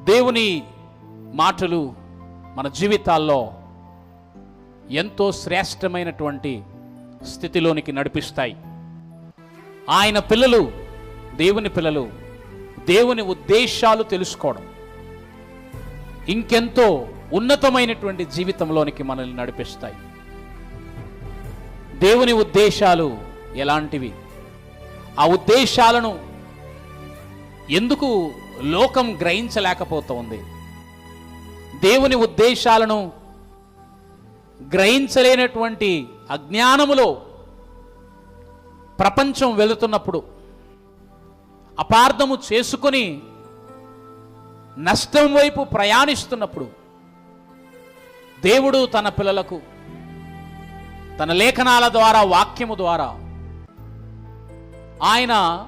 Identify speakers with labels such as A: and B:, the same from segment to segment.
A: దేవుని మాటలు మన జీవితాల్లో ఎంతో శ్రేష్టమైనటువంటి స్థితిలోనికి నడిపిస్తాయి. ఆయన పిల్లలు, దేవుని పిల్లలు, దేవుని ఉద్దేశాలు తెలుసుకోవడం ఇంకెంతో ఉన్నతమైనటువంటి జీవితంలోనికి మనల్ని నడిపిస్తాయి. దేవుని ఉద్దేశాలు ఎలాంటివి? ఆ ఉద్దేశాలను ఎందుకు లోకం గ్రహించలేకపోతుంది? దేవుని ఉద్దేశాలను గ్రహించలేనటువంటి అజ్ఞానములో ప్రపంచం వెళుతున్నప్పుడు, అపార్థము చేసుకొని నష్టం వైపు ప్రయాణిస్తున్నప్పుడు, దేవుడు తన పిల్లలకు తన లేఖనాల ద్వారా, వాక్యము ద్వారా ఆయన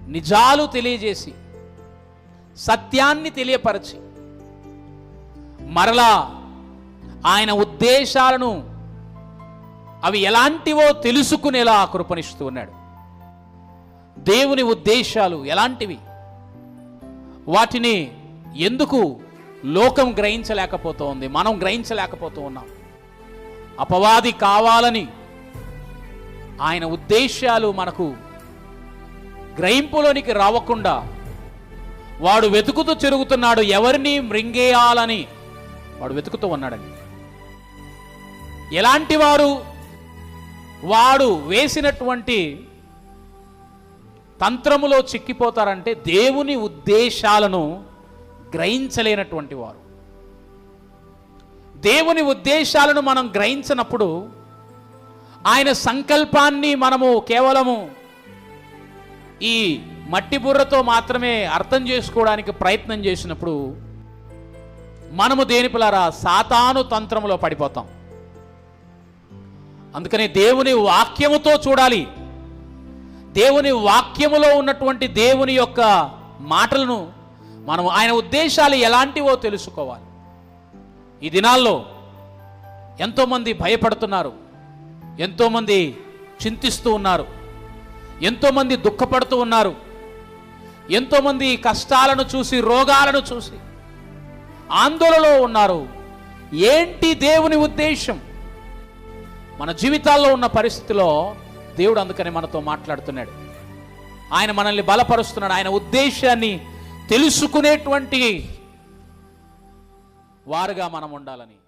A: నిజాలు తెలియజేసి సత్యాన్ని తెలియపరచి మరలా ఆయన ఉద్దేశాలను అవి ఎలాంటివో తెలుసుకునేలా కృపణిస్తూ ఉన్నాడు. దేవుని ఉద్దేశాలు ఎలాంటివి? వాటిని ఎందుకు లోకం గ్రహించలేకపోతుంది? మనం గ్రహించలేకపోతూ ఉన్నాం. అపవాది కావాలని ఆయన ఉద్దేశాలు మనకు గ్రహింపులోనికి రావకుండా వాడు వెతుకుతూ తిరుగుతున్నాడు. ఎవరిని మృంగేయాలని వాడు వెతుకుతూ ఉన్నాడని. ఎలాంటి వారు? వాడు వేసినటువంటి తంత్రములో చిక్కిపోతారంటే దేవుని ఉద్దేశాలను గ్రహించలేనటువంటి వారు. దేవుని ఉద్దేశాలను మనం గ్రహించినప్పుడు ఆయన సంకల్పాన్ని మనము కేవలము ఈ మట్టి బుర్రతో మాత్రమే అర్థం చేసుకోవడానికి ప్రయత్నం చేసినప్పుడు మనము దేని పిల్లరా సాతాను తంత్రములో పడిపోతాం. అందుకని దేవుని వాక్యముతో చూడాలి. దేవుని వాక్యములో ఉన్నటువంటి దేవుని యొక్క మాటలను మనం ఆయన ఉద్దేశాలు ఎలాంటివో తెలుసుకోవాలి. ఈ దినాల్లో ఎంతోమంది భయపడుతున్నారు, ఎంతోమంది చింతిస్తూ ఉన్నారు, ఎంతోమంది దుఃఖపడుతూ ఉన్నారు, ఎంతోమంది కష్టాలను చూసి, రోగాలను చూసి ఆందోళనలో ఉన్నారు. ఏంటి దేవుని ఉద్దేశం మన జీవితాల్లో ఉన్న పరిస్థితిలో? దేవుడు అందుకని మనతో మాట్లాడుతున్నాడు. ఆయన మనల్ని బలపరుస్తున్నాడు. ఆయన ఉద్దేశాన్ని తెలుసుకునేటువంటి వారుగా మనం ఉండాలని.